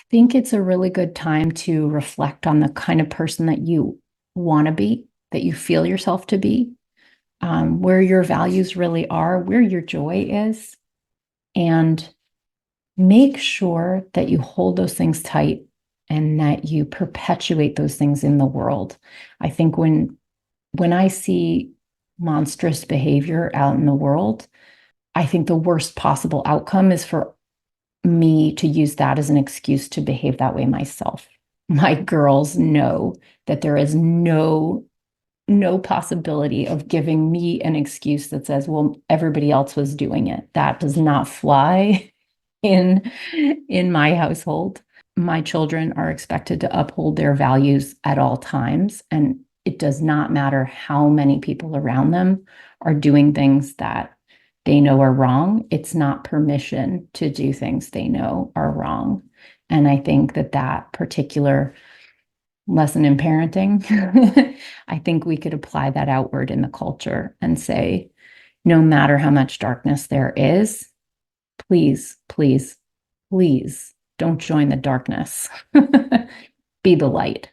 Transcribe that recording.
think it's a really good time to reflect on the kind of person that you want to be, that you feel yourself to be, where your values really are, where your joy is, and make sure that you hold those things tight and that you perpetuate those things in the world. I think when I see monstrous behavior out in the world, I think the worst possible outcome is for me to use that as an excuse to behave that way myself. My girls know that there is no possibility of giving me an excuse that says, well, everybody else was doing it. That does not fly in in my household. My children are expected to uphold their values at all times, and it does not matter how many people around them are doing things that they know are wrong. It's not permission to do things they know are wrong. And I think that that particular lesson in parenting, I think we could apply that outward in the culture and say, no matter how much darkness there is, please, please, please don't join the darkness. Be the light.